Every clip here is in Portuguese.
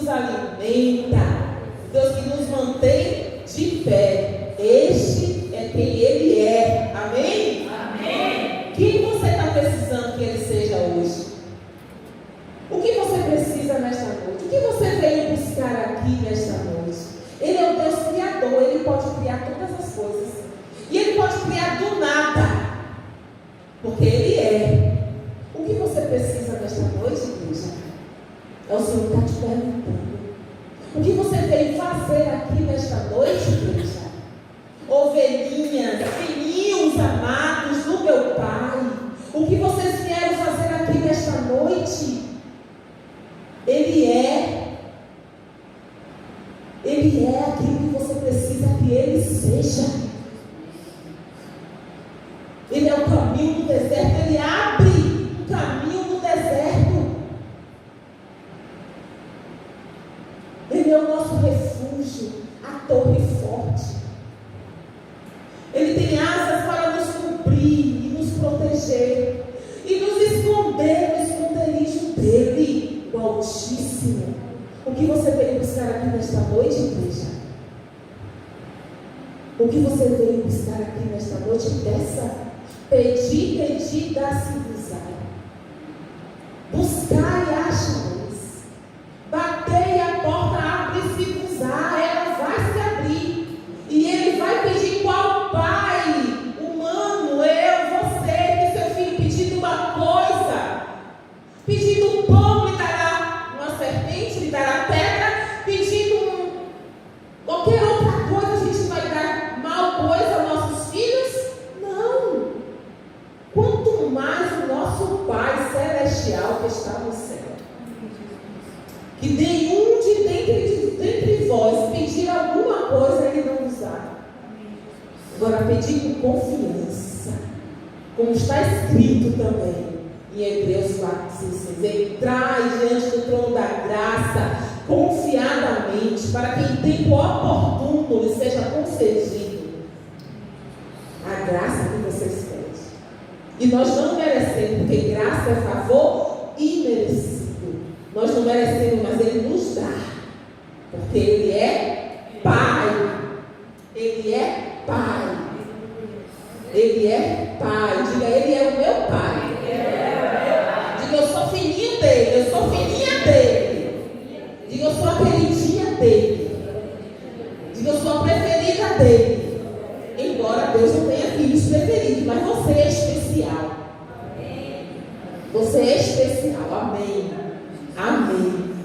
nos alimenta, o Deus que nos mantém de pé. Este é quem Ele é. Amém? Amém. Quem você está precisando que Ele seja hoje? O que você precisa nesta noite? O que você veio buscar aqui nesta noite? Ele é o Deus criador, Ele pode criar todas as coisas. E Ele pode criar do nada, porque Ele é. O que você precisa nesta noite, igreja? É o Senhor que está te perguntando. O que você veio fazer aqui nesta noite, igreja? Ovelhinhas, filhinhos amados do meu Pai, o que vocês vieram fazer aqui nesta noite? Ele é aquilo que você precisa que Ele seja. Ele é o caminho do deserto, Ele abre o caminho do deserto. Ele é o nosso refúgio, a torre forte. Ele tem asas para nos cobrir e nos proteger e nos esconder no esconderijo dele, o Altíssimo. O que você veio buscar aqui nesta noite, igreja? O que você veio buscar aqui nesta noite? Peça. Pedir, dá-se-vos-á. Buscar e achareis. Bater e a porta abre-se-vos-á. Ela vai se abrir. E Ele vai pedir qual pai humano, eu, você, que seu filho pedindo uma coisa, pedindo um pão, lhe dará uma serpente, lhe dará pedra, pedindo qualquer outra coisa, a gente vai dar mal coisa aos nossos filhos? Não. Quanto mais o nosso Pai Celestial que está no céu. Que nenhum de dentre vós pedir alguma coisa Ele não vos dá. Agora pedir com confiança, como está escrito também em Hebreus 4:16, entrai diante do trono da graça confiadamente, para que em tempo oportuno lhe seja concedido a graça que vocês pedem. E nós não merecemos, porque graça é favor imerecido. Nós não merecemos, mas Ele nos dá, porque Ele é Pai. Ele é Pai. Ele é Pai. Diga, Ele é o meu Pai. Diga, eu sou filhinho dele. Eu sou filhinha dele. Diga, eu sou a queridinha dele. Diga, eu sou a preferida dele. Embora Deus não tenha filhos preferidos, mas você é especial. Você é especial. Amém. Amém.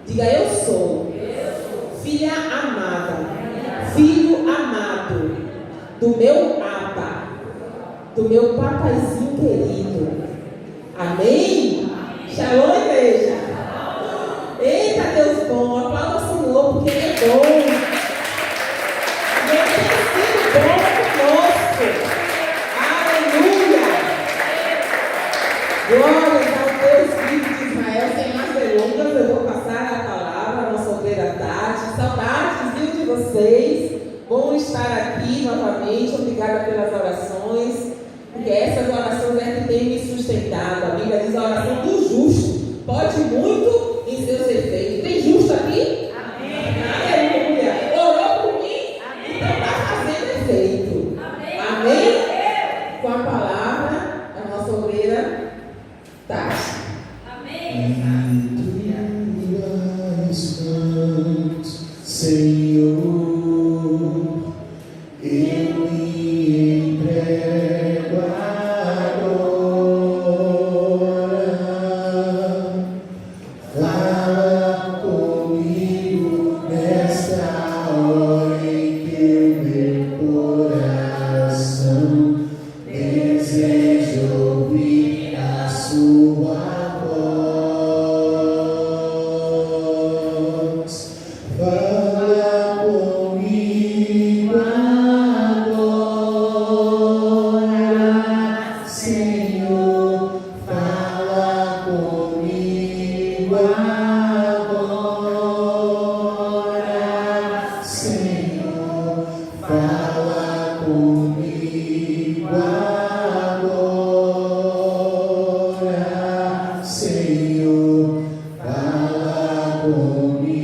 Diga, eu sou filha amada, filho amado do meu Abba, do meu papaizinho querido. Amém? Shalom, igreja. Eita, Deus bom. Aplauda o Senhor, porque Ele é bom. Ele tem sido bom conosco. Aleluia. Glória ao Deus vivo de Israel. Sem mais delongas, eu vou passar a palavra à nossa obreira Tati. Saudades, viu, de vocês. Bom estar aqui novamente. Obrigada pelas orações. Porque essas orações é que têm me sustentado. A Bíblia diz a oração do justo pode muito em seus efeitos. Tem justo aqui? Amém. Aleluia. Orou por mim? Amém. Então está fazendo efeito. Amém. Amém? Com a palavra, a nossa obreira Tati. Amém. Senhor, eu me entrego agora. Fala comigo nesta hora em que o meu coração deseja ouvir a sua voz. Fala comigo agora, Senhor. Fala comigo agora, Senhor. Fala comigo agora, Senhor. Fala comigo.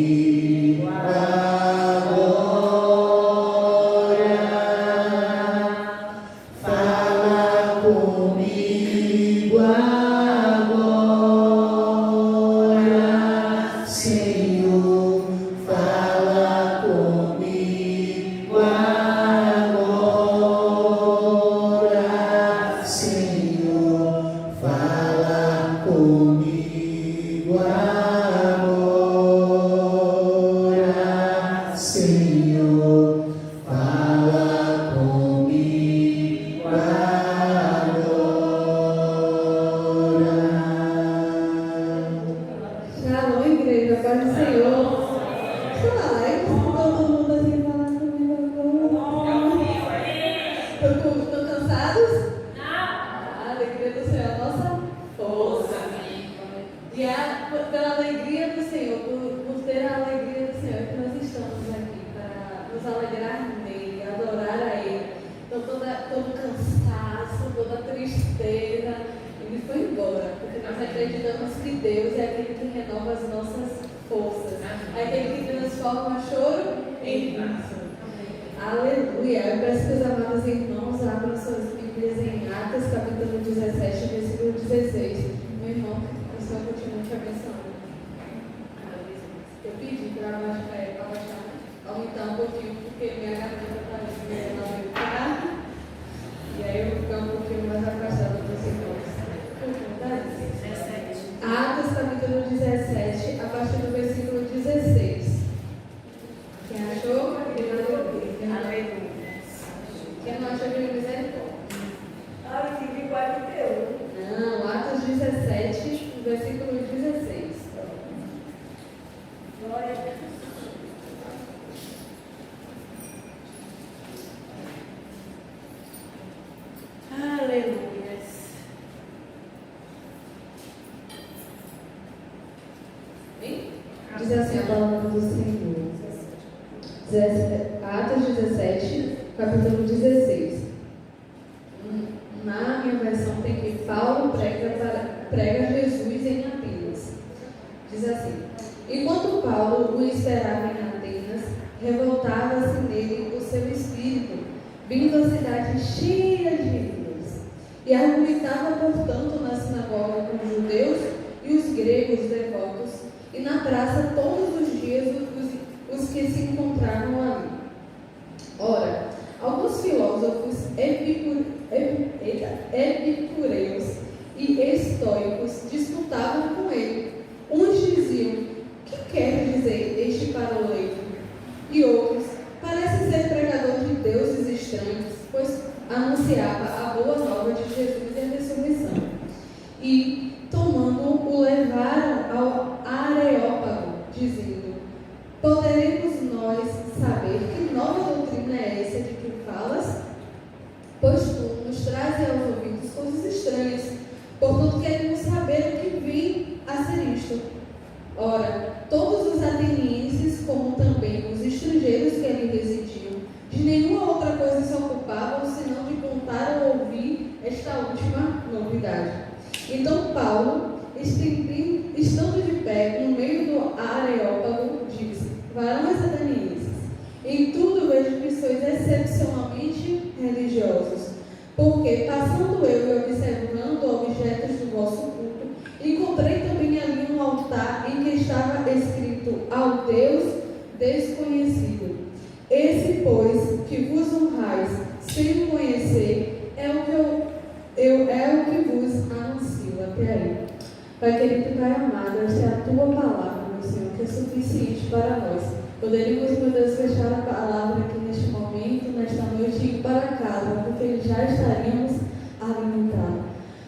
todo cansaço, toda tristeza, ele foi embora, porque nós acreditamos que Deus é aquele que renova as nossas forças, é aquele que transforma choro em riso. Aleluia! Eu peço que os amados irmãos abram suas Bíblias em Atos, capítulo 17, versículo 16. Meu irmão, o Senhor continua te abençoando. Eu pedi para aumentar um pouquinho, porque minha garganta está começando a aumentar. E aí eu vou ficar um pouquinho mais afastada dos irmãos. Atos, capítulo 17, a partir do versículo 16. Quem achou? Aleluia. Quem não achou, diga misericórdia. Ai, que igual que deu. Não, Atos 17, versículo 16. Glória a Deus. Aleluia. Diz assim a palavra do Senhor. Atos 17, capítulo 16. Na minha versão tem que Paulo prega Jesus em Atenas. Diz assim: enquanto Paulo o esperava em Atenas, revoltava-se nele o seu espírito, vindo à cidade cheia de ídolos, e argumentava, portanto, na sinagoga com os judeus e os gregos devotos, e na praça todos os dias os que se encontravam ali. Ora, alguns filósofos epicureus e estoicos disputavam com ele. Uns diziam: que quer dizer este paroleiro? E outros: parece ser pregador de deuses estranhos, pois anunciava a boa nova de Jesus e a ressurreição. E, tomando-o, levaram ao Areópago, dizendo: poderemos nós saber que nova doutrina é essa de que falas? Pois tu nos trazes aos ouvidos coisas estranhas, portanto queremos saber o que vem a ser isto. Ora, todos os atenienses, como também os estrangeiros que ali residiam, de nenhuma outra coisa se ocupavam, senão de contar ou ouvir esta última novidade. Então Paulo, estando de pé no meio do Areópago, disse: varões atenienses, em tudo vejo que sois excepcionalmente religiosos, porque, passando eu e observando objetos do vosso culto, encontrei também ali um altar em que estava escrito: ao Deus desconhecido. Esse, pois, que vos honrais sem o conhecer, é o que vos anuncio. Até aí. Pai querido e Pai amado, esta é a tua palavra, meu Senhor, que é suficiente para nós. Poderíamos, meu Deus, fechar a palavra aqui neste momento, nesta noite, e ir para casa, porque já estaríamos alimentados.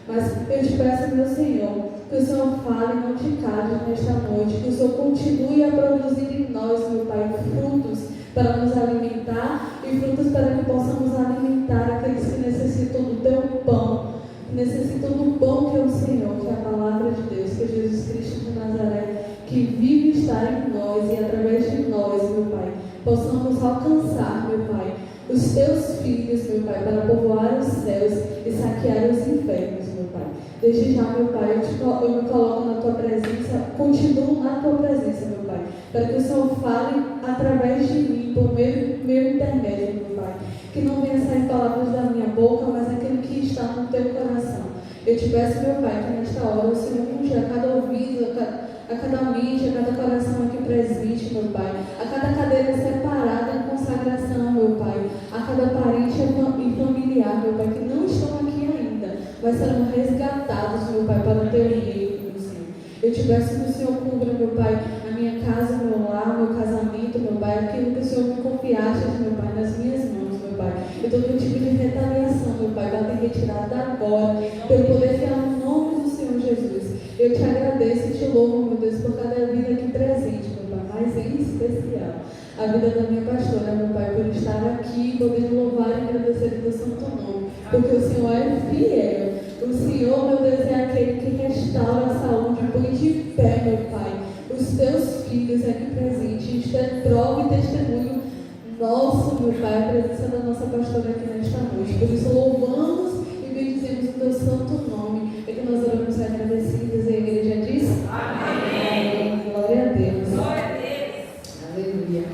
Mas eu te peço, meu Senhor, que o Senhor fale, não te cale nesta noite, que o Senhor continue a produzir em nós, meu Pai, frutos para nos alimentar e frutos para que possamos alimentar aqueles que necessitam do teu pão, que necessitam do pão que é o Senhor, que é a palavra de Deus, que é Jesus Cristo de Nazaré, que vive e está em nós e através de nós, meu Pai, possamos alcançar, meu Pai, os teus filhos, meu Pai, para povoar os céus e saquear os infernos, meu Pai. Desde já, meu Pai, eu me coloco na tua presença, continuo na tua presença, meu Pai, para que o Senhor fale através de mim, por meu intermédio, meu Pai. Que não venha sair palavras da minha boca, mas aquilo que está no teu coração. Eu te peço, meu Pai, que nesta hora o Senhor unja a cada ouvido, a cada mente, a cada coração aqui presente, meu Pai, a cada cadeira separada em consagração, meu Pai, a cada parente e familiar, meu Pai, que não estão aqui ainda, mas serão resgatados, meu Pai, para o teu reino, meu Senhor. Eu te peço que o Senhor cubra, meu Pai, a minha casa, meu lar, meu casamento, meu Pai, aquilo que o Senhor me confiaste, meu Pai, nas minhas mãos, meu Pai. E todo tipo de retaliação, meu Pai, vai ter retirada agora, pelo poder que há no nome do Senhor Jesus. Eu te agradeço e te louvo, meu Deus, por cada vida aqui presente, meu Pai, mas em especial a vida da minha pastora, meu Pai, por estar aqui, podendo louvar e agradecer o teu santo nome, porque o Senhor é fiel. O Senhor, meu Deus, é aquele que restaura a saúde, põe de pé, meu Pai, os teus filhos aqui presentes. Isto é prova e testemunho nosso, meu Pai, a presença da nossa pastora aqui nesta noite. Por isso, louvamos e bendizemos o teu santo nome. É que nós oramos agradecidos e a igreja diz: Amém. Glória a Deus. Glória a Deus. Aleluia.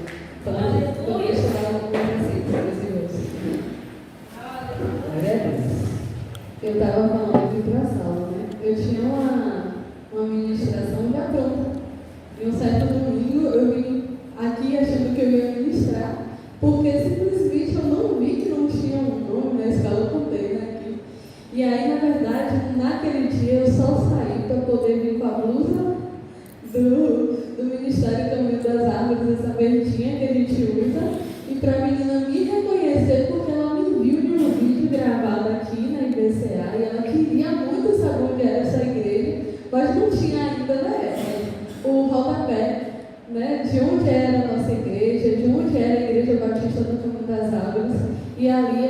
Então, deixa eu dar uma coisa. Glória a Deus. Eu estava falando aqui para a sala, né? Eu tinha uma ministração já pronta. E um certo domingo eu vim aqui achando que eu ia ministrar, porque simplesmente eu não vi que não tinha um nome na escala, eu contei, né? Aqui. E aí, na verdade, naquele dia eu só saí para poder vir com a blusa do Ministério Caminho das Árvores, essa verdinha que a gente usa, e para a menina me reconhecer, porque ela me viu de um vídeo gravado aqui na IBCA e ela queria muito saber onde era essa igreja, mas não tinha ainda, né, o rodapé, né, de onde era a nossa igreja, de onde era a Igreja Batista do Caminho das Árvores. E ali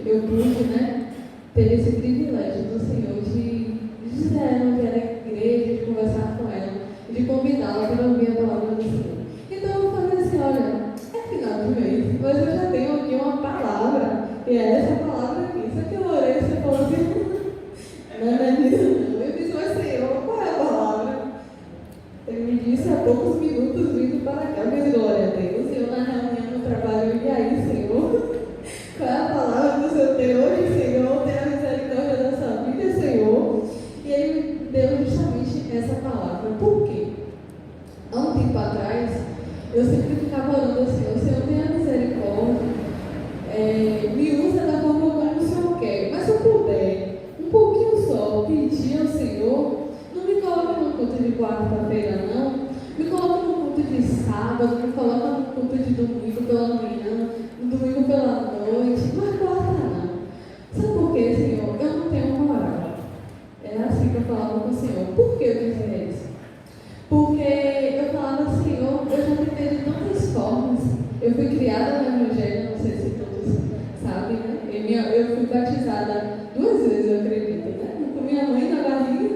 eu pude, né, ter esse privilégio do Senhor de dizer onde era a igreja, de conversar com ela, de convidá-la para ouvir a palavra do Senhor. Então eu falei assim: olha, é final de mês, mas eu já tenho aqui uma palavra, e é essa palavra aqui. Só que eu orei e você falou assim: não é minha. Eu disse: mas Senhor, qual é a palavra? Ele me disse há poucos minutos vindo para cá. Eu disse: glória a Deus. E eu na reunião no trabalho: e aí, Senhor? Qual é a palavra do Senhor tem hoje, Senhor? Tenha misericórdia da sua vida, Senhor. E ele me deu justamente essa palavra. Por quê? Há um tempo atrás, eu sempre ficava orando assim: o Senhor tenha misericórdia, me usa da forma como o Senhor quer. Mas se eu puder, um pouquinho só, pedir ao Senhor, não me coloque no culto de quarta-feira, não. Me coloque no culto de sábado, me coloque no culto de domingo pela manhã, no domingo pela noite, mas quarta não. Sabe por quê, Senhor? Eu não tenho moral. Era assim que eu falava com o Senhor. Por que eu dizia isso? Porque eu falava: Senhor, eu já tentei de tantas formas. Eu fui criada no Evangelho, não sei se todos sabem, né? Eu fui batizada 2 vezes, eu acredito, né? Com minha mãe na barriga,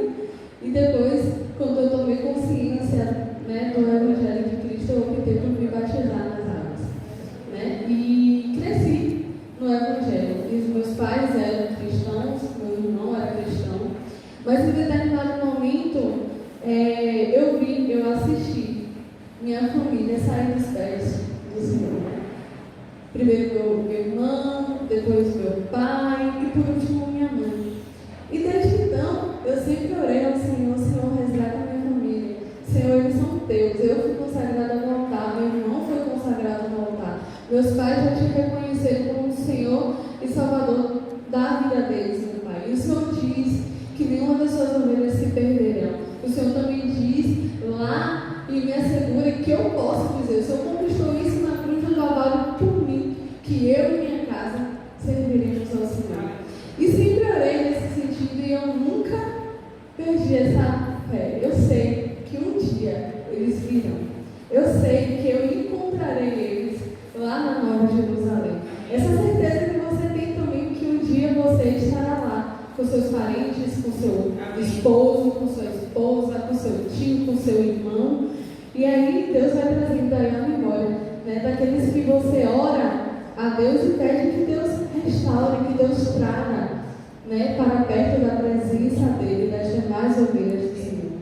e depois, quando eu tomei consciência, né, do Evangelho de Cristo, eu optei por me batizar nas águas, né? E cresci no Evangelho. E os meus pais eram cristãos, meu irmão era cristão, mas em determinado momento eu assisti minha família sair dos pés do Senhor. Primeiro meu irmão, depois meu pai e por último minha mãe. E desde então, eu sempre orei ao Senhor: Senhor, resgata minha família. Senhor, eles são teus. Eu fui consagrada no altar, meu irmão foi consagrado no altar. Meus pais já te reconheceram como o Senhor e Salvador da vida deles, meu Pai. E o Senhor diz que nenhuma das suas ovelhas se perderão. O Senhor também diz lá e me assegura que eu posso dizer: o Senhor conquistou isso na cruz do Calvário por mim, que eu e minha casa serviremos ao Senhor. E sempre orei nesse sentido e eu nunca perdi essa fé. Eu sei que um dia eles virão. Eu sei que eu encontrarei eles lá na Nova Jerusalém. Essa certeza que você tem também, que um dia você estará lá com seus parentes, com seu esposo, com sua esposa, com seu tio, com seu irmão. E aí Deus vai trazendo aí a memória, né, daqueles que você ora a Deus e pede que Deus restaure, que Deus traga, né, para perto da presença dele, das demais ovelhas do Senhor.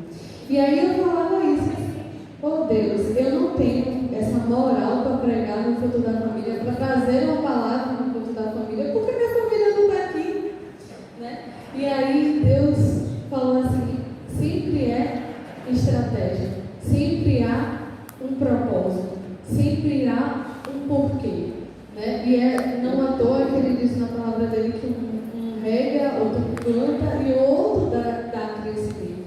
E aí eu falava isso: oh Deus, eu não tenho essa moral para pregar no culto da família, para trazer uma palavra no culto da família, porque minha família não está aqui, né? E aí Deus falou assim: sempre é estratégia, sempre há um propósito, sempre há um porquê, né? E não à toa que ele disse na palavra dele que um rega, outro planta e outro dá crescimento.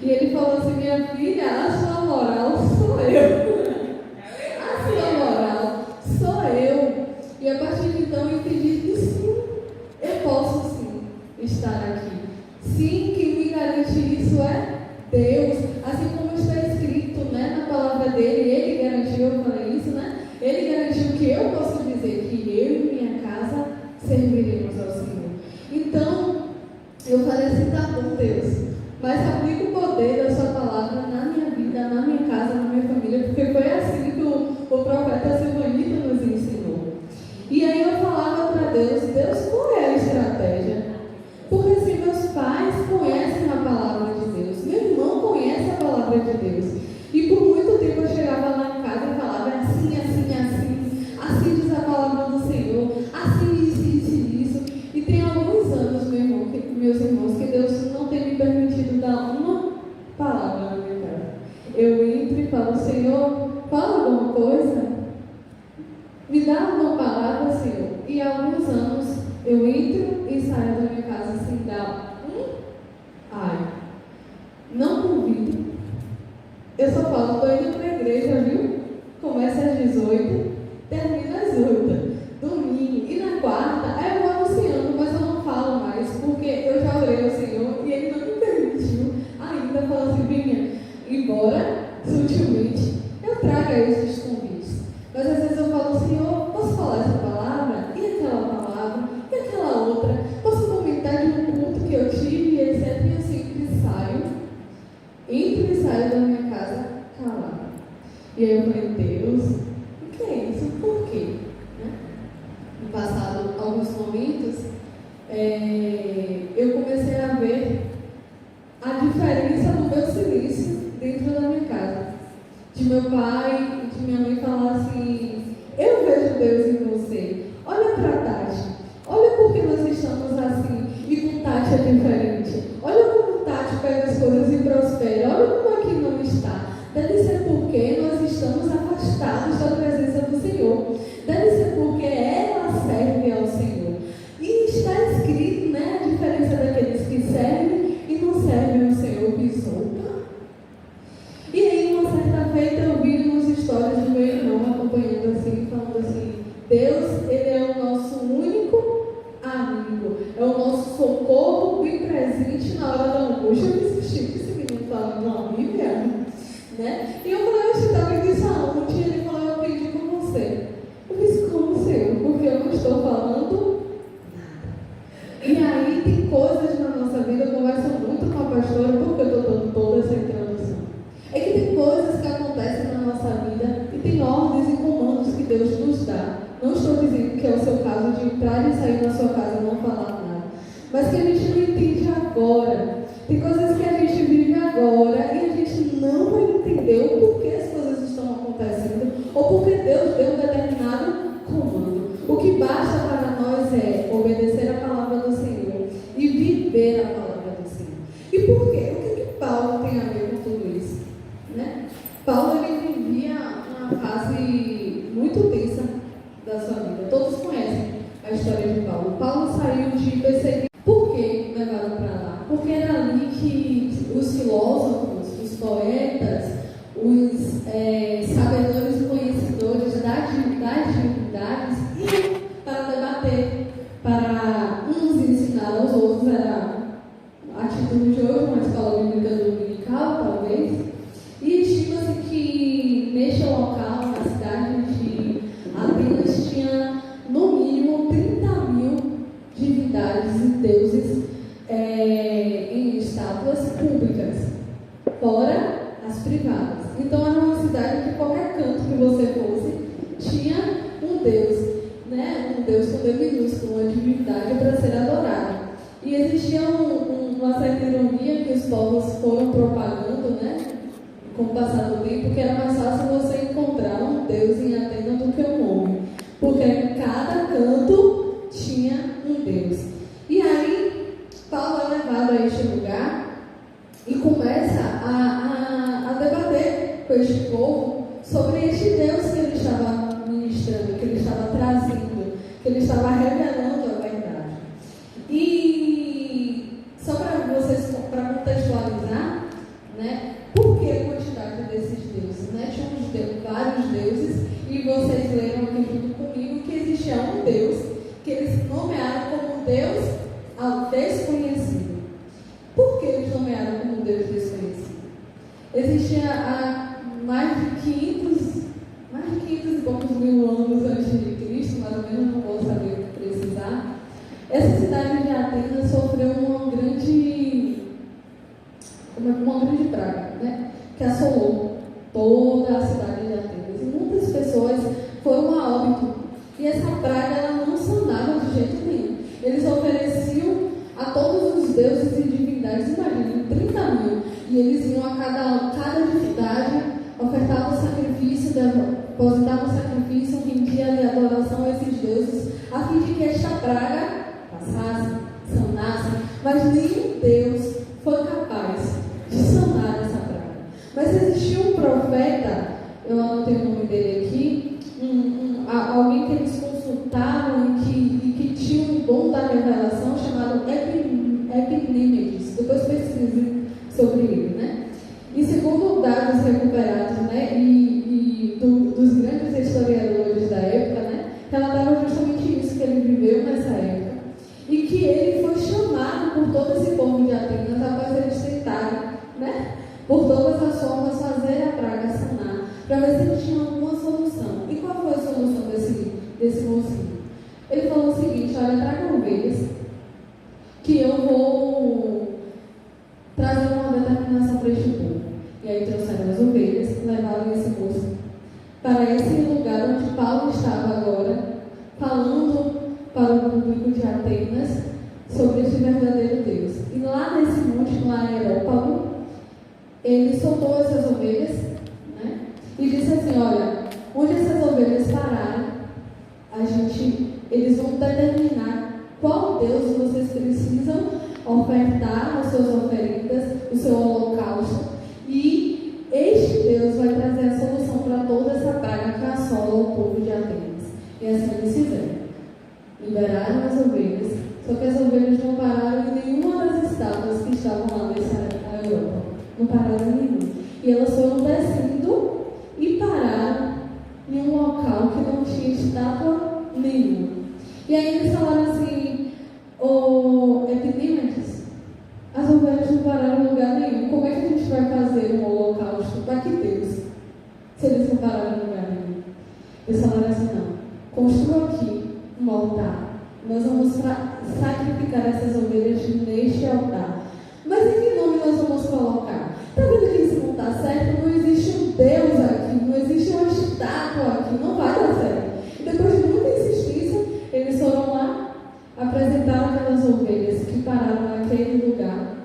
E ele falou assim: minha filha, a sua moral sou eu. A sua moral sou eu. E a partir de então eu entendi que sim, eu posso sim estar aqui. Sim, quem me garante isso é Deus. Assim como está escrito, né, na palavra dele, ele garantiu, eu falei isso, né? Ele garantiu que eu posso dizer que eu e minha casa serviremos ao Senhor. Então, eu falei assim: tá bom, Deus, mas aplica o poder da sua palavra na minha vida, na minha casa, na minha família, porque foi assim que o profeta Silvanito nos ensinou. falo, estou indo para a igreja, viu? Começa às 18, termina às 8, domingo. E na quarta, aí eu vou anunciando, mas eu não falo mais, porque eu já orei ao Senhor e Ele não me permitiu ainda falar assim, Vinha, embora sutilmente eu traga esses convites. Mas às vezes eu falo, Senhor, posso falar essa palavra? E aquela palavra? E aquela outra? Posso comentar de um culto que eu tive e etc. E eu sempre saio, entro e saio da minha casa calada. E aí eu falei, Deus, o que é isso? Por quê? Né? No passado, alguns momentos, eu comecei a ver a diferença do meu silêncio dentro da minha casa. De meu pai e de minha mãe falar assim, eu vejo Deus em você. Olha para Tati. Olha porque nós estamos assim. E com Tati é diferente. Olha como Tati pega as coisas e prospera. Olha como aqui não está. Deve ser porque nós estamos afastados da presença do Senhor. Deve ser porque ela serve ao Senhor. E está escrito, né, a diferença daqueles que servem e não servem ao Senhor. Opa. E aí, uma certa feita, eu vi umas histórias do meu irmão acompanhando assim, falando assim, Deus, Ele é o nosso único amigo, é o nosso socorro bem presente na hora da angústia. Eu me assisti que esse menino falando uma Bíblia, né? E eu falei, você está vendo isso aonde? Ele falou, eu aprendi com você. Eu disse, como Senhor? Porque eu não estou falando nada. E aí, tem coisas na nossa vida, eu converso muito com a pastora, porque eu estou dando toda essa introdução. É que tem coisas que acontecem na nossa vida e tem ordens e comandos que Deus nos dá. Não estou dizendo que é o seu caso de entrar e sair da sua casa e não falar nada. Mas que a gente não entende agora. Tem coisas que a gente vive agora e a gente não vai entender o porquê as coisas estão acontecendo ou porque Deus deu um determinado comando. O que basta para nós é obedecer a palavra do Senhor e viver a palavra do Senhor. E por quê? O que Paulo tem a ver com tudo isso? Né? Paulo ele vivia uma fase muito tensa da sua vida. Todos conhecem a história de Paulo. Paulo saiu de perseguir. Por que levaram para lá? Porque era ali que os filósofos, os poetas, os sabedores e conhecedores das divindades iam para debater, para uns ensinar aos outros. Era a título de hoje, uma escola bíblica dominical, talvez. E estima-se que neste local, na cidade de Atenas, tinha no mínimo 30.000 divindades e deuses em estátuas públicas, fora as privadas. Então era uma cidade que qualquer canto que você fosse tinha um deus, né? Um deus com D minúsculo, uma divindade para ser adorada. E existia uma certa ironia que os povos foram propagando, né? Com o passar do tempo, que era mais fácil você encontrar um Deus em Atenas do que um homem, porque cada canto tinha um Deus. E aí, Paulo é levado a este lugar e começa a debater com este povo sobre este Deus que ele estava ministrando, que ele estava trazendo, que ele estava revelando a verdade. E só para contextualizar, né? Por que a quantidade desses deuses? Né? Tínhamos vários deuses e vocês leram aqui junto comigo que existia um Deus que eles nomearam como Deus ao desconhecido. Por que eles nomearam como Deus desconhecido? Existia há mais de 500 e poucos mil anos antes de Cristo, mais ou menos, não vou saber precisar. Essa cidade de Atenas sofreu uma grande praga, né? Que assolou toda a cidade de Atenas. E muitas pessoas foram a óbito. E essa praga ela não sanava de jeito nenhum. Eles ofereciam a todos os deuses e divindades, imaginem, 30.000. E eles iam a cada divindade, ofertavam sacrifício, depositavam sacrifício, rendiam a adoração a esses deuses, a fim de que esta praga passasse, sanasse. Mas nenhum Deus foi capaz de sanar essa praga. Mas existia um profeta, eu anotei o nome dele aqui, alguém que eles consultavam e que tinha um dom da revelação, chamado Epimênides. Depois pesquisem sobre ele, né? E segundo dados recuperados sobre este verdadeiro Deus. E lá nesse monte, no Areópago, ele soltou essas ovelhas, né? E disse assim: olha, onde essas ovelhas pararem, eles vão determinar qual Deus vocês precisam ofertar as suas oferendas, o seu holocausto, e este Deus vai trazer a solução para toda essa praga que assola o povo de Atenas. E assim eles fizeram. Liberaram as ovelhas, só que as ovelhas não pararam em nenhuma das estátuas que estavam lá nessa Europa. Não pararam em nenhuma. E elas foram descendo e pararam em um local que não tinha estátua nenhuma. E aí eles falaram assim: Epidímedes, as ovelhas não pararam em lugar nenhum. Como é que a gente vai fazer um holocausto para que Deus, se eles não pararam em lugar nenhum? Eles falaram assim: não, construa aqui um altar. Nós vamos sacrificar essas ovelhas neste altar. Mas em que nome nós vamos colocar? Está vendo que isso não está certo? Não existe um Deus aqui, não existe uma estátua aqui, não vai dar certo. E depois de muita insistência, eles foram lá, apresentaram aquelas ovelhas que pararam naquele lugar,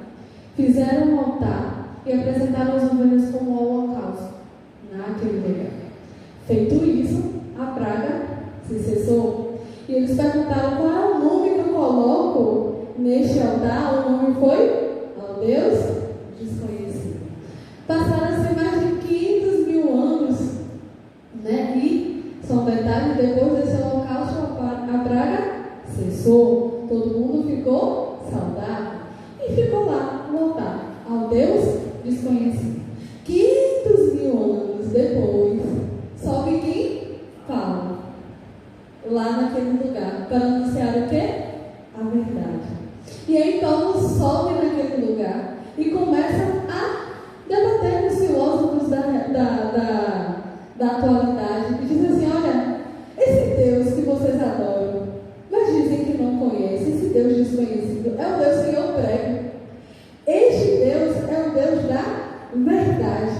fizeram um altar e apresentaram as ovelhas como holocausto naquele lugar. Feito isso, a praga se cessou. E eles perguntaram: qual é o nome que eu coloco neste altar? O nome foi ao Deus desconhecido. Passaram-se mais de 500 mil anos, né? E, só um detalhe, depois desse holocausto, a praga cessou. Todo mundo ficou saudável. E ficou lá, no altar, ao Deus desconhecido. 500 mil anos depois, sobe quem fala lá naquele lugar, para anunciar o quê? A verdade. E aí Paulo sobe naquele lugar e começa a debater com os filósofos da atualidade e diz assim: olha, esse Deus que vocês adoram, mas dizem que não conhecem, esse Deus desconhecido, é o Deus que eu prego. Este Deus é o Deus da verdade.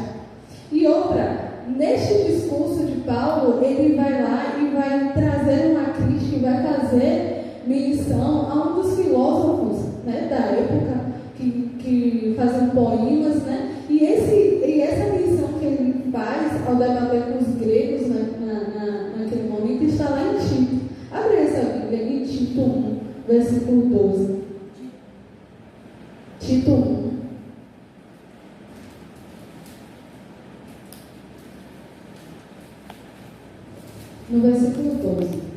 E outra, neste discurso de Paulo, ele vai lá e vai trazer uma crítica, e vai fazer menção a um dos filósofos, né, da época, que faziam poemas, né? E essa menção que ele faz ao debater com os gregos naquele momento está lá em Tito. Abre essa Bíblia em Tito 1, versículo 12. Tito 1. No versículo 12.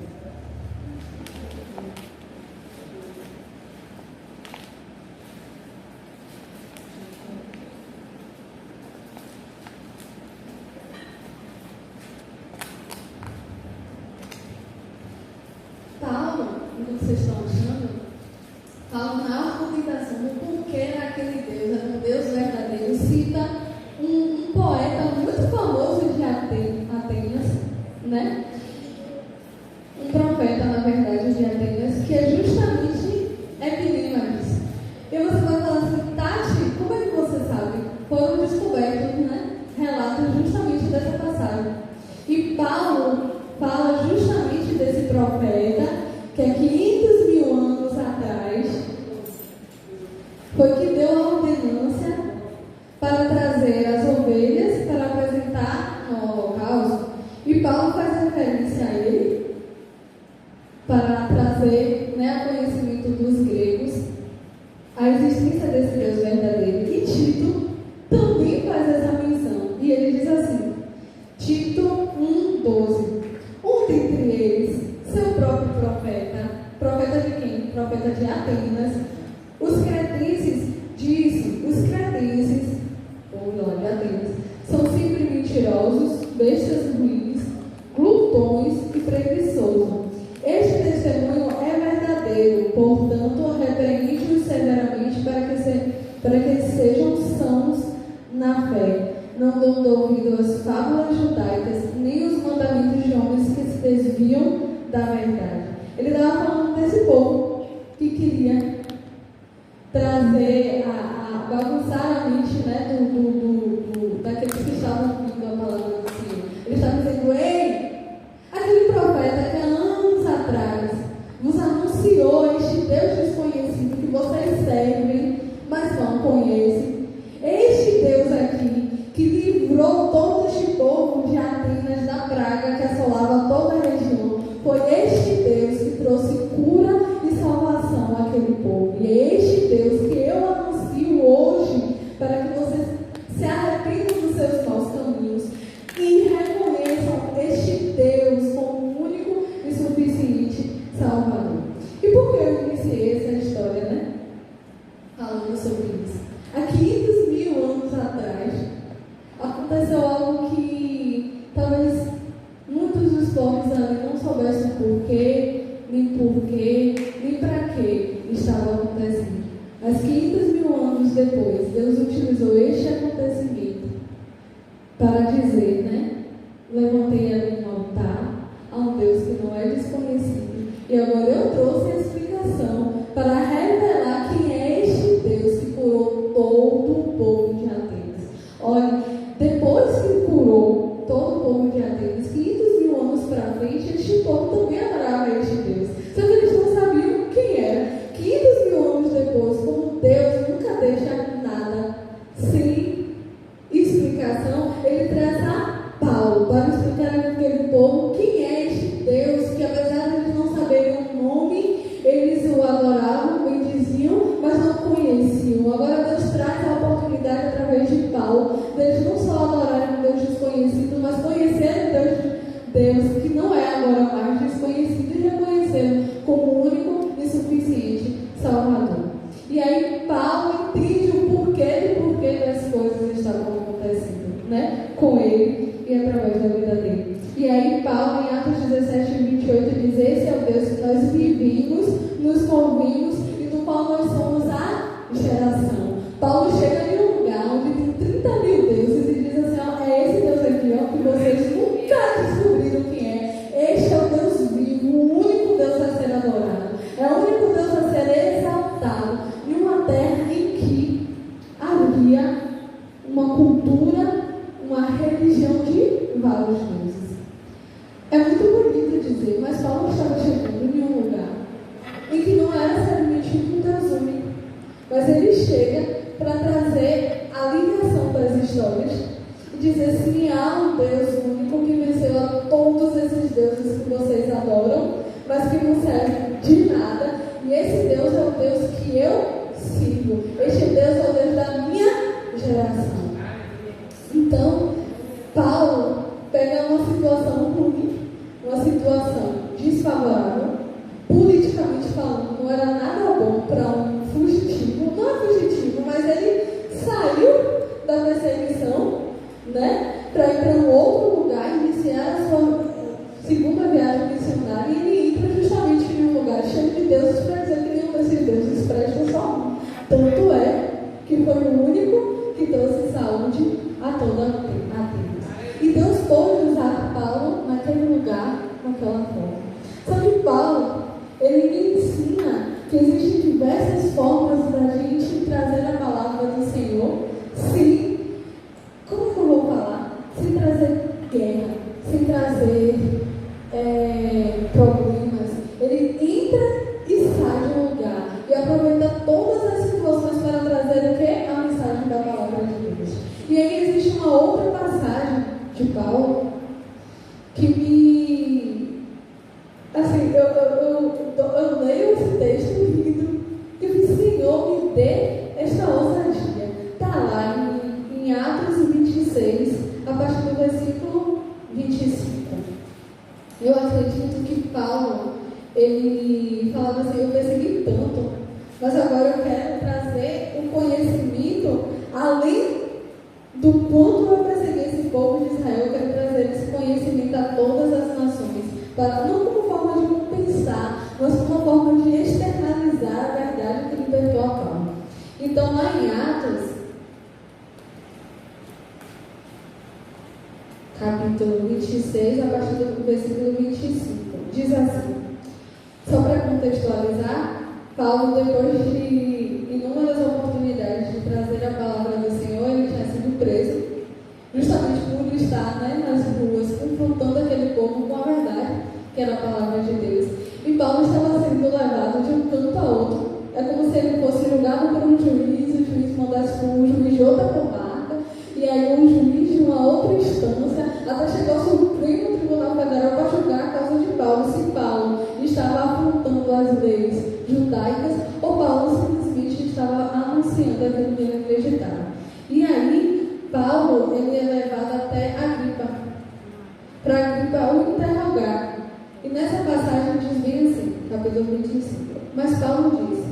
Paulo, como vocês estão achando, Paulo, na argumentação do porquê aquele Deus era um Deus verdadeiro, cita um poeta muito famoso de Atenas, né? Um profeta, na verdade, de Atenas, que é justamente Epidímedes. E você vai falar assim: Tati, como é que você sabe? Foram descobertos, né, relatos justamente dessa passagem. E Paulo fala justamente desse profeta, que há 500 mil anos atrás foi que deu a ordenância para trazer as ovelhas para apresentar no holocausto. E Paulo faz referência a ele para trazer, né, a conhecimento dos gregos a existência desse Deus verdadeiro. E Tito também faz essa menção. E ele diz assim, Tito 1,12: um dentre eles, seu próprio profeta. Profeta de quem? Profeta de Atenas. Os cretenses, ou de Atenas, são sempre mentirosos, bestas ruins, glutões e preguiçosos. Este testemunho é verdadeiro, portanto, repreende-os severamente para que sejam sãos na fé, não dando ouvido às fábulas judaicas, nem os mandamentos de homens que se desviam da verdade. Ele estava falando desse povo que queria trazer, bagunçar a mente, né, daqueles que estavam ouvindo a palavra do Senhor. Ele estava dizendo: ei, aquele profeta que há anos atrás vos anunciou este Deus desconhecido, depois, Deus utilizou este acontecimento para dizer, né? Levantei ali um altar a um Deus que não é desconhecido. E agora eu trouxe a explicação para revelar quem é este Deus que curou todo o povo de Atenas. Olha, depois que curou todo o povo de Atenas, 500 mil anos para frente, este povo também adorava este Deus. Só que eles não sabiam quem era. 500 mil anos depois, como Deus nunca deixa nada sem explicação, ele traz a Paulo para explicar àquele povo quem é este Deus, que apesar de eles não saberem o nome, eles o adoravam, bendiziam, mas não conheciam. Agora Deus traz a oportunidade através de Paulo, deles não só adorarem um Deus desconhecido, mas conhecerem Deus que não é agora mais desconhecido e reconhecê-lo como único e suficiente Salvador. E aí Paulo entende o porquê das coisas estavam acontecendo, né? Com ele e através da vida dele. E aí Paulo, em Atos 17, 28, diz: esse é o Deus que nós vivimos, nos convimos e do qual nós somos a geração. Paulo chega em um lugar onde tem 30 mil deuses e diz assim: ó, é esse Deus aqui, ó, que vocês nunca descobriram quem é. Este é o Deus vivo, o único Deus a ser adorado. É o único Deus a ser exaltado em uma terra em que havia uma cultura, uma religião de vários deuses. É muito bonito dizer, mas Paulo estava chegando em um lugar em que não era necessariamente um Deus único, mas ele chega para trazer a ligação das histórias e dizer assim: há um Deus único que venceu a todos esses deuses que vocês adoram, mas que não serve de nada, e esse Deus é o Deus que eu sirvo. Este Deus é o Deus da minha geração. Então, Paulo pega uma situação ruim, uma situação desfavorável, politicamente falando, não era nada bom para um fugitivo, não é fugitivo, mas ele saiu da perseguição, né, para ir para um outro lugar, iniciar a sua segunda viagem missionária, e ele entra justamente em um lugar cheio de deuses para dizer que nenhum desses deuses presta só um. Tanto é que foi o único que trouxe saúde a toda a Atenas. E Deus pôde usar Paulo naquele lugar, daquela forma. Só que Paulo, ele me ensina que existem diversas formas da gente trazer a palavra do Senhor sem, como que eu vou falar? Sem trazer guerra, sem trazer problemas. Ele entra e sai de um lugar e aproveita todas as situações para trazer o quê? A mensagem da palavra de Deus. E aí existe uma outra passagem de Paulo que me... assim, eu leio esse texto rindo e o Senhor me dê esta ousadia. Está lá em Atos 26, a partir do versículo 25. Eu acredito que Paulo, ele falava assim: eu persegui tanto, mas agora eu quero trazer um conhecimento além do quanto eu persegui esse povo de Israel. Eu quero trazer esse conhecimento a todas as nações, não como forma de compensar, mas como forma de externalizar a verdade que libertou a Paulo. Então, lá em Atos, capítulo 26, a partir do versículo 25, diz assim, só para contextualizar, Paulo, depois de inúmeras oportunidades de trazer a palavra do Senhor, ele tinha sido preso, justamente por estar, né, nas ruas, confrontando aquele povo com a verdade, que era a palavra de Deus. E Paulo estava sendo levado de um canto a outro. É como se ele fosse julgado por um juiz, o juiz mandasse por um juiz de outra comarca, e aí um juiz de uma outra instância, até chegou ao Supremo Tribunal Federal para julgar a causa de Paulo, se Paulo estava afrontando as leis judaicas ou Paulo simplesmente estava anunciando aquilo que ele acreditava. E aí, Paulo, ele é levado até Agripa, para Agripa o interrogar. E nessa passagem diz bem assim, capítulo 25, mas Paulo diz: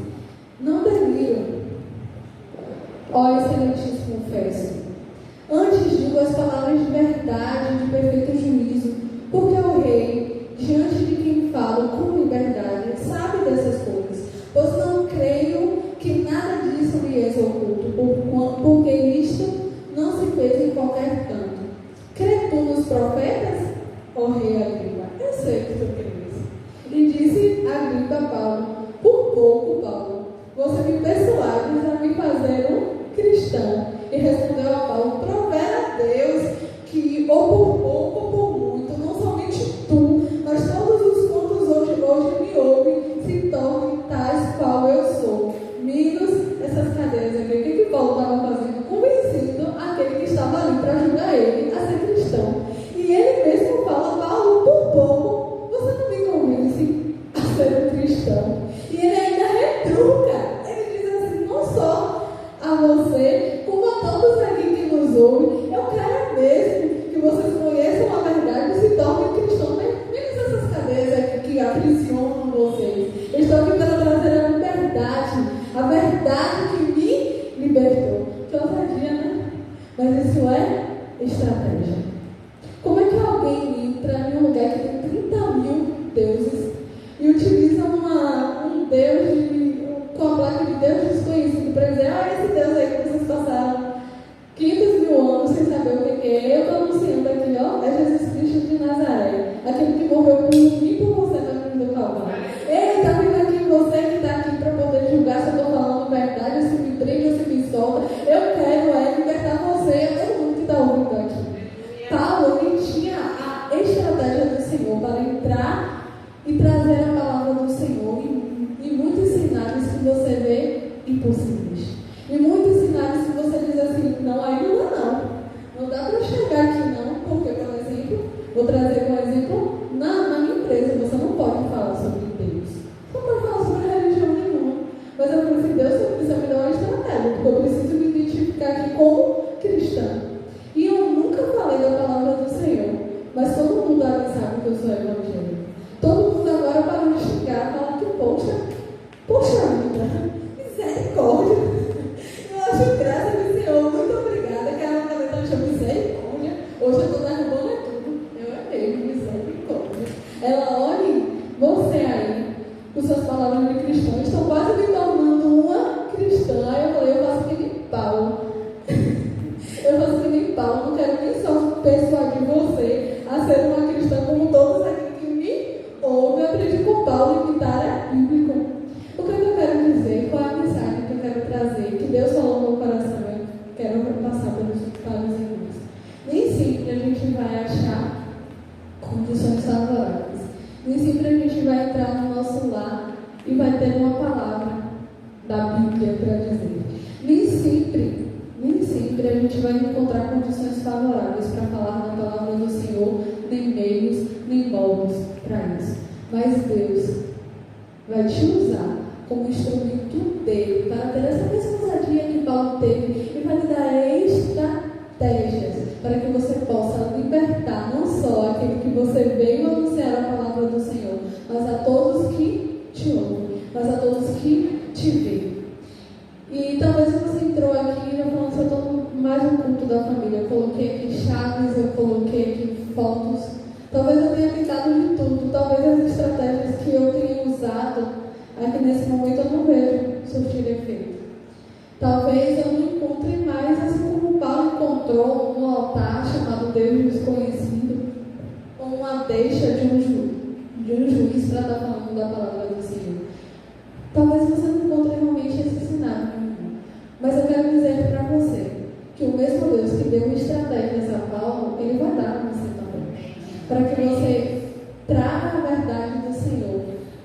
não deliro, ó excelentíssimo Festo, antes digo as palavras de verdade, de perfeito juízo, porque o rei, diante de quem falo com liberdade, sabe dessas coisas, pois não creio que nada disso lhe é oculto. chaves a me fazer um cristão. E respondeu a Paulo: provera a Deus que, ou por pouco ou por muito, não somente tu, mas todos os quantos hoje me ouvem, se tornem tais qual eu sou. Amigos, essas cadeias aqui, o que Paulo estava fazendo? Convencendo aquele que estava ali para ajudar ele a ser cristão. E ele mesmo fala: Paulo, por pouco, você não me convence a ser um cristão. E ele ainda retruca. Ele diz assim: não só a você, como a todos aqui que nos ouvem, eu quero mesmo que vocês conheçam a verdade e se tornem cristãos. Menos essas cadeias aqui que aprisionam vocês. Eu estou aqui para trazer a verdade que me libertou. Que ousadia, né? Mas isso é estratégia. Como é que alguém entra em um lugar que tem 30 mil deuses e utiliza um Deus com a placa de Deus desconhecido para dizer: esse Deus aí que vocês passaram 500 mil anos sem saber o que é? Eu estou anunciando aqui, é Jesus Cristo de Nazaré, aquele que morreu por mim e por você na cruz do Calvário. Ele está vindo aqui, você que está aqui para poder julgar se eu estou falando verdade, se me prende ou se me solta. Eu quero libertar você e todo mundo que está ouvindo aqui. Paulo, ele tinha a estratégia do Senhor para entrar e trazer a palavra do Senhor em muitos cenários que você vê impossíveis. Em muitos cenários que você diz assim: não, aí não dá não. Não dá para chegar aqui não, porque, por exemplo, vou trazer um exemplo, na minha empresa você não pode falar sobre Deus. Você não pode falar sobre religião nenhuma. Mas eu falei assim: Deus, você precisa me dar uma estratégia, porque eu preciso me identificar aqui como cristã. E eu nunca falei da palavra do Senhor, mas todo mundo ali sabe que eu sou evangélica. Todo mundo agora parou de xingar, falar que, poxa vida, misericórdia. Eu acho graça do Senhor, muito obrigada. Que a caneta me chama misericórdia. Hoje eu estou derrubando tudo. Eu mesmo, misericórdia. Ela, olhe, você aí, com suas palavras de cristão, estão quase me tornando uma cristã. Aí eu falei: eu faço que nem Paulo. Eu faço que nem Paulo, não quero nem só persuadir você a ser uma cristã como todos aqui que me ouvem. Eu aprendi com Paulo imitar a Bíblia. O que eu quero dizer? Qual é a mensagem que eu quero trazer? Que Deus falou no meu coração, eu quero passar para os irmãos. Nem sempre a gente vai achar condições favoráveis. Nem sempre a gente vai entrar no nosso lar e vai ter uma palavra da Bíblia para dizer. Nem sempre a gente vai encontrar condições favoráveis para falar na palavra do Senhor, nem meios, nem moldes para isso. Mas Deus vai te usar como instrumento dele para ter essa mesma ousadia que Paulo teve e vai lhe dar estratégias para que você possa libertar não só aquele que você veio anunciar a palavra do Senhor, mas a todos que te ouvem, mas a todos que te veem. E talvez você entrou aqui já falando: se eu estou mais um culto da família, eu coloquei aqui chaves, eu coloquei aqui fotos. Talvez eu tenha tentado de tudo, talvez as estratégias que eu tenha usado aqui nesse momento eu não vejo surtir efeito. Talvez eu não encontre mais, assim como Paulo encontrou um altar chamado Deus Desconhecido, ou uma deixa de um juiz para estar falando da palavra do Senhor. Talvez você não encontre realmente esse cenário, mas eu quero dizer para você que o mesmo Deus que deu estratégias a Paulo, ele vai dar a você também, para que você traga a verdade do Senhor,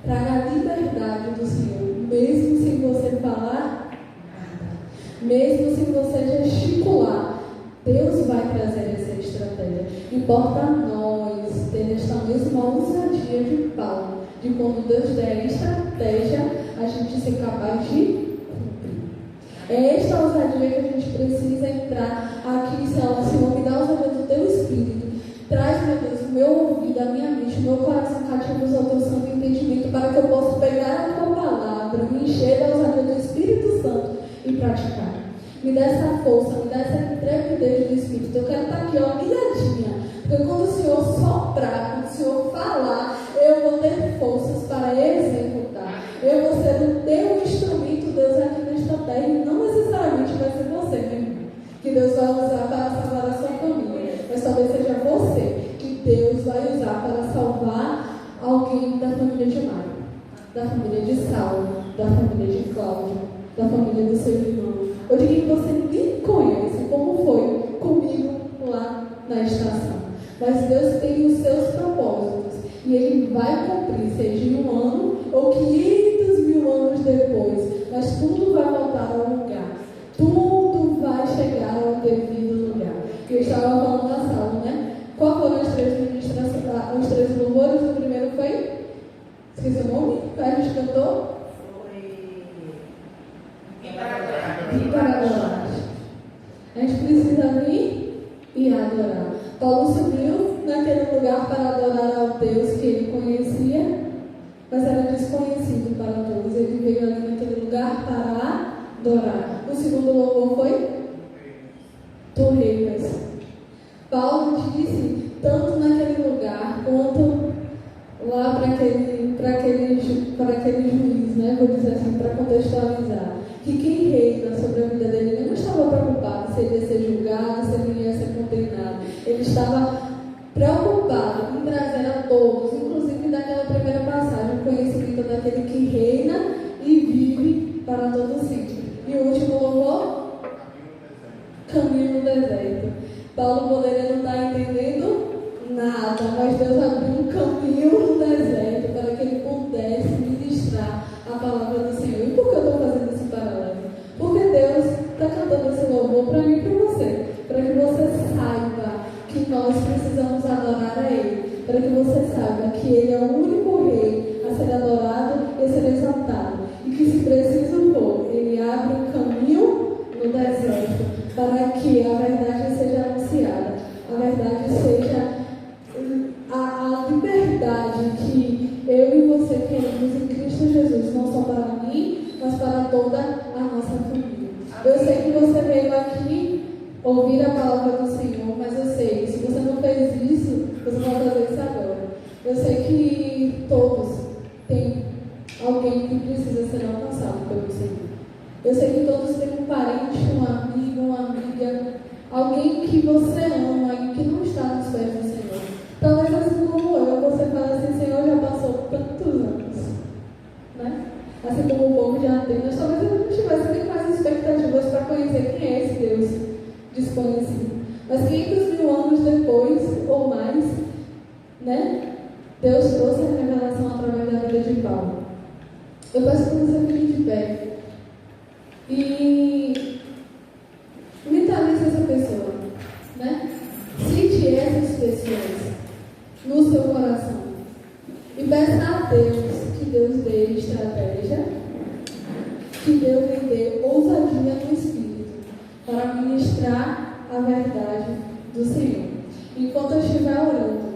traga a liberdade do Senhor, mesmo sem você falar nada, mesmo sem você gesticular. Deus vai trazer essa estratégia. Importa a nós ter esta mesma ousadia de Paulo, de quando Deus der estratégia, a gente ser capaz de cumprir. É esta ousadia que a gente precisa entrar aqui, Senhor, me dá a ousadia do teu Espírito. Traz, meu Deus, o meu ouvido, a minha mente, o meu coração cativos ao teu santo entendimento, para que eu possa pegar a tua palavra, me encher da ousadia do Espírito Santo e praticar. Me dá essa força, me dá essa intrepidez do Espírito. Eu quero estar aqui, ligadinha, porque quando o Senhor soprar, quando o Senhor falar, eu vou ter forças para executar. Eu vou ser o teu instrumento, Deus, aqui nesta terra, e não necessariamente vai ser você, meu irmão, que Deus vai usar para salvar a sua família, mas talvez seja você que Deus vai usar para salvar alguém da família de Mário, da família de Saulo, da família de Cláudio, da família do seu irmão, ou de quem você nem conhece, como foi comigo lá na estação. Mas Deus tem os seus propósitos e Ele vai cumprir, seja em um ano ou 500 mil anos depois, mas tudo vai voltar ao lugar, tudo vai chegar ao devido lugar. E eu estava falando na sala, né? Qual foram as 3 ministrações, os 3 louvores? O primeiro foi? Esqueci o nome? Qual a gente cantou? Vir para adorar. A gente precisa vir e adorar. Paulo subiu naquele lugar para adorar ao Deus que ele conhecia, mas era desconhecido para todos. Ele veio ali naquele lugar para adorar. O segundo louvor foi? Tu reinas. Paulo disse, tanto naquele lugar quanto lá para aquele juiz, né? Vou dizer assim, para contextualizar, que quem reina sobre a vida dele, ele não estava preocupado se ele ia ser julgado, se ele ia ser condenado. Ele estava preocupado em trazer a todos, inclusive daquela primeira passagem, o conhecimento daquele que reina e vive para todo sempre. E o último louvor? Caminho no deserto. Paulo poderia não estar entendendo nada, mas Deus abriu um caminho no deserto para que ele pudesse ministrar a palavra do Senhor. E por que eu estou fazendo esse paralelo? Porque Deus está cantando esse louvor para mim e para você, para que você saiba que nós precisamos adorar a Ele, para que você saiba que Ele é o único Rei a ser adorado e a ser exaltado, e que se preciso for, Ele abre um caminho no deserto para que a verdade seja anunciada, a verdade seja a liberdade que eu e você queremos em Cristo Jesus, não só para mim, mas para toda a nossa família. Eu sei que você veio aqui ouvir a palavra do Senhor, mas eu sei, se você não fez isso, você vai fazer isso agora. Eu sei que todos têm alguém que precisa ser alcançado pelo Senhor. Eu sei que todos têm um parente, um amigo, uma amiga, alguém que você ama e que não está nos pés do Senhor. Talvez assim como eu, você fala assim, Senhor, já passou tantos anos, né? Assim como o povo já tem, mas talvez eu não tivesse nem mais expectativas para conhecer quem é esse Deus desconhecido. Mas 500 mil anos depois, ou mais, né? Deus trouxe a revelação através da vida de Paulo. Eu peço que você fique de pé e mentalize essa pessoa, né? Cite essas pessoas no seu coração e peça a Deus que Deus dê estratégia, que Deus lhe dê ousadia no Espírito para ministrar a verdade do Senhor. Enquanto eu estiver orando,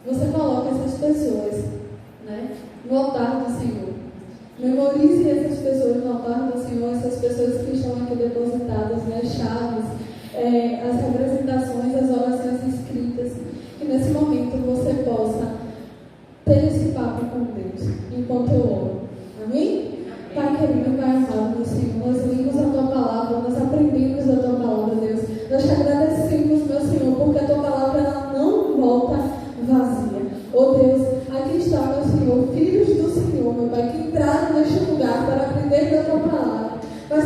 você coloca essas pessoas, né, no altar do Senhor. Memorize essas pessoas no altar do Senhor, essas pessoas que estão aqui depositadas, né, chaves, as representações, as orações escritas. Que nesse momento você possa ter esse papo com Deus, enquanto eu oro. Amém? Pai querido, Pai amado do Senhor, nós lemos a Tua Palavra, nós aprendemos a Tua Palavra, Deus. Nós te agradecemos, meu Senhor, porque a Tua Palavra ela não volta vazia. Oh Deus, aqui está, meu Senhor, filhos do Senhor, meu Pai, que entraram neste lugar para aprender da Tua Palavra, mas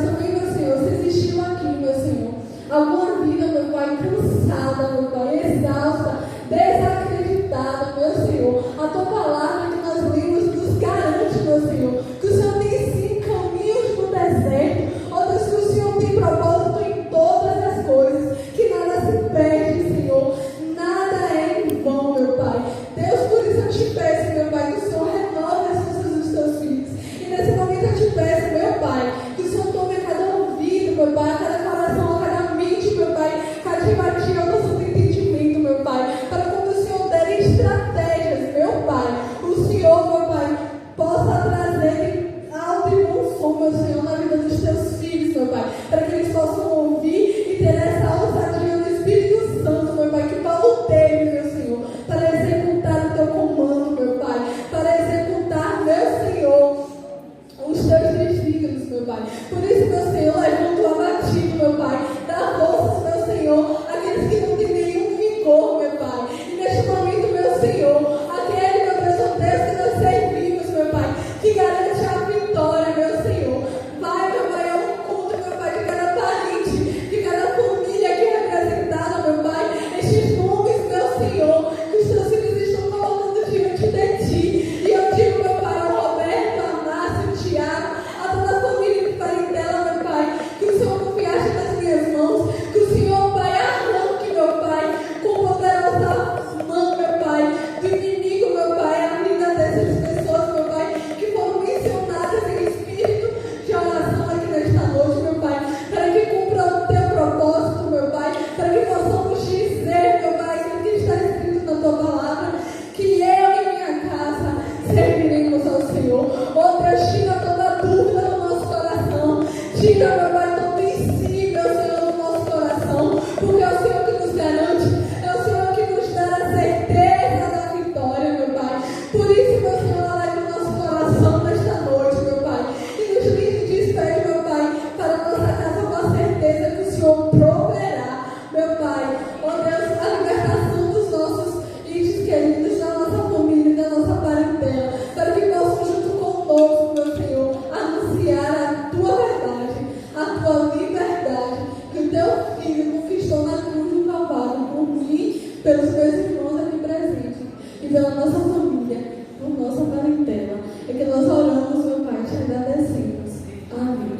Tira, meu Pai, todo insível, Senhor, do nosso coração, porque é o Senhor que nos garante, é o Senhor que nos dá a certeza da vitória, meu Pai. Por isso, meu Senhor, alegre o nosso coração nesta noite, meu Pai, e nos livre de espelho, meu Pai, para a nossa casa com a certeza que o Senhor proverá, meu Pai. Ó Deus, a libertação dos nossos entes queridos, da nossa família e da nossa parentela, para que possam junto conosco, meu Senhor, anunciar a tua verdade, a tua liberdade, que o teu filho conquistou na cruz do Calvário por mim, pelos meus irmãos aqui presentes e pela nossa família, por nossa parentela. É que nós oramos, meu Pai, te agradecemos. Amém.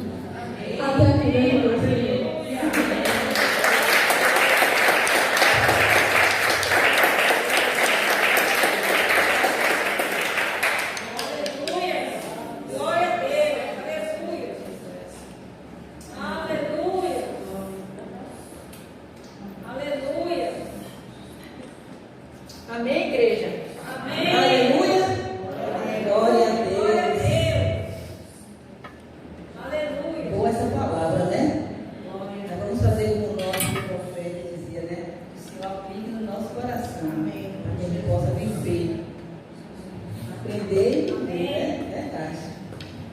Até aqui, meu Senhor. Amém, igreja? Amém. Aleluia. Glória a Deus. Aleluia. Boa essa palavra, né? Nós vamos fazer como o nosso profeta dizia, né? Que o Senhor aplique no nosso coração. Amém. Para que a gente possa viver. Aprender e viver, né? Verdade.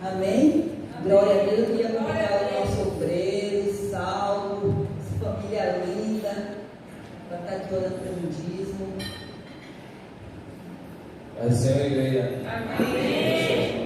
Amém? Glória a Deus. Eu queria convidar o nosso obreiro, Saulo, essa família linda, para estar aqui orando pelo dízimo. Pai do Senhor, igreja. Amém.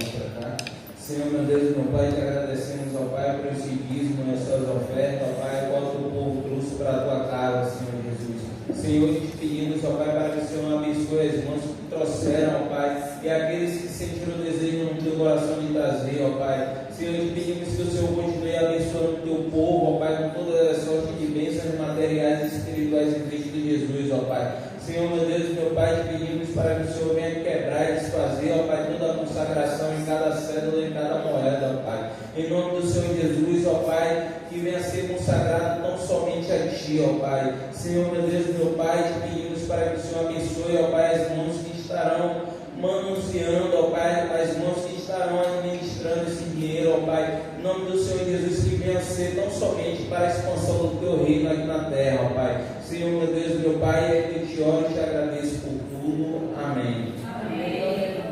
Senhor, meu Deus e meu Pai, te agradecemos, ó Pai, por esse dízimo, nessas ofertas, ó Pai, qual o povo trouxe para a tua casa, Senhor Jesus. Senhor, te pedimos, ó Pai, para que o Senhor abençoe as irmãos que trouxeram, ó Pai, e aqueles que sentiram o desejo no teu coração de trazer, ó Pai. Senhor, te pedimos que o Senhor continue abençoando o teu povo, ó Pai, com toda a sorte de bênçãos materiais e espirituais em Cristo Jesus, ó Pai. Senhor, meu Deus e meu Pai, te pedimos para que o Senhor venha quebrar e desfazer, ó Pai, toda a consagração em cada cédula, em cada moeda, ó Pai. Em nome do Senhor Jesus, ó Pai, que venha ser consagrado não somente a Ti, ó Pai. Senhor, meu Deus e meu Pai, te pedimos para que o Senhor abençoe, ó Pai, as mãos que estarão manuseando, ó Pai, as mãos que estarão administrando esse dinheiro, ó Pai. Em nome do Senhor Jesus, que venha ser não somente para a expansão do Teu reino aqui na terra, ó Pai. Senhor, meu Deus e meu Pai, é que eu te oro e te agradeço por tudo. Amém. Amém.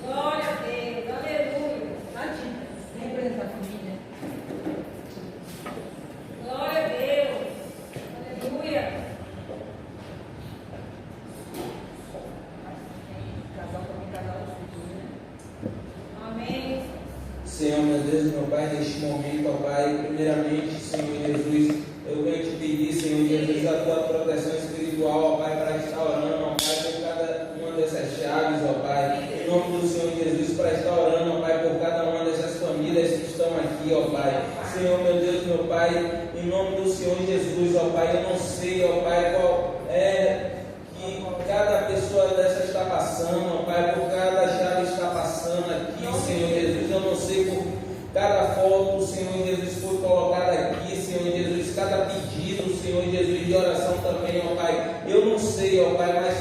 Glória a Deus. Aleluia. Tadinha. Vem apresentar a família. Glória a Deus. Aleluia. Casal também, casal Amém. Senhor, meu Deus e meu Pai, neste momento, ó Pai, primeiramente, Senhor Jesus, eu venho te pedir, Senhor Jesus, a tua proteção espiritual, ó Pai, para estar orando, ó Pai, por cada uma dessas chaves, ó Pai, em nome do Senhor Jesus, para estar orando, ó Pai, por cada uma dessas famílias que estão aqui, ó Pai. Senhor, meu Deus, meu Pai, em nome do Senhor Jesus, ó Pai, eu não sei, ó Pai, qual é que cada pessoa dessa está passando, ó Pai, por cada chave está passando aqui, Senhor Jesus, eu não sei por cada foto, o Senhor Jesus, foi colocada aqui, Senhor Jesus, cada pedido, Senhor Jesus, de oração também, ó Pai, eu não sei, ó Pai, mas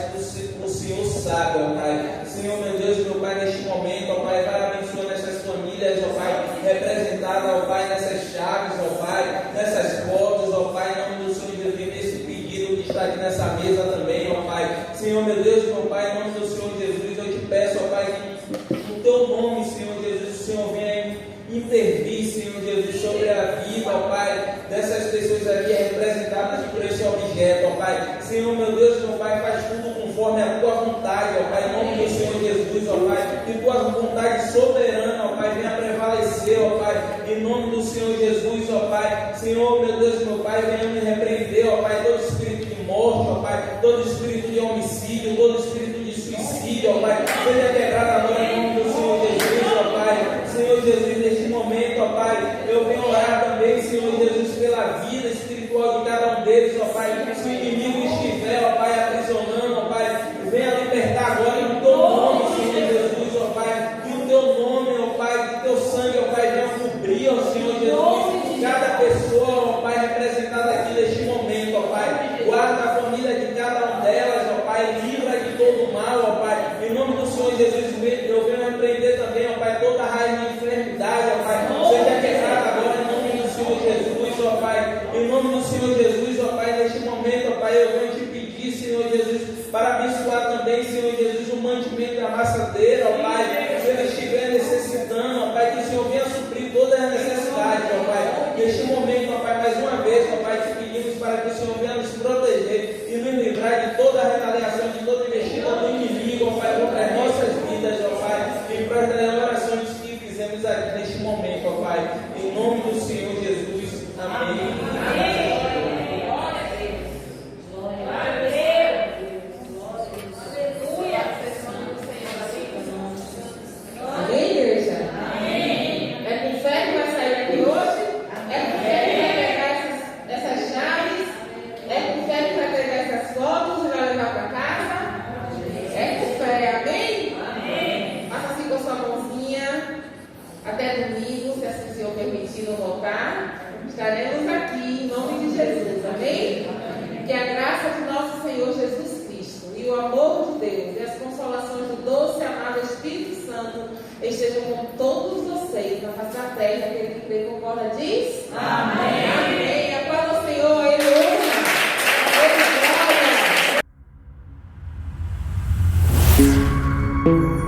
o Senhor sabe, ó Pai. Senhor, meu Deus, meu Pai, neste momento, ó Pai, vai abençoando essas famílias, ó Pai, representadas, ó Pai, nessas chaves, ó Pai, nessas fotos, ó Pai, em nome do Senhor Jesus, nesse pedido que está aqui nessa mesa também, ó Pai. Senhor, meu Deus, meu Pai, em nome do Senhor Jesus, eu te peço, ó Pai, que no teu nome, Senhor Jesus, o Senhor venha intervir, Senhor Jesus, sobre a vida, ó Pai, dessas pessoas aqui representadas por esse objeto, ó Pai. Senhor, meu Deus, meu Pai, faz tudo conforme a tua vontade, ó Pai, em nome do Senhor Jesus, ó Pai, que tua vontade soberana, ó Pai, venha prevalecer, ó Pai, em nome do Senhor Jesus, ó Pai. Senhor, meu Deus, meu Pai, venha me repreender, ó Pai, todo espírito de morte, ó Pai, todo espírito de homicídio, todo espírito de suicídio, ó Pai, seja quebrado agora em nome do Senhor Jesus, ó Pai. Senhor Jesus, neste momento, ó Pai, eu venho orar também, Senhor Jesus, pela vida espiritual de cada um deles, ó Pai. Se o inimigo estiver, ó Pai, aprisionando, ó Pai, venha libertar agora em teu nome, Senhor Jesus, ó Pai. Que o teu nome, ó Pai, que o teu sangue, ó Pai, venha cobrir, ó Senhor Jesus, cada pessoa, ó Pai, representada aqui neste momento, ó Pai. Guarda a família de cada um delas, permitindo voltar, estaremos aqui em nome de Jesus, amém? Que a graça de nosso Senhor Jesus Cristo e o amor de Deus e as consolações do doce e amado Espírito Santo estejam com todos vocês na face da terra. Aquele que crê concorda diz? Amém. Amém. A paz do Senhor, aleluia. Glória.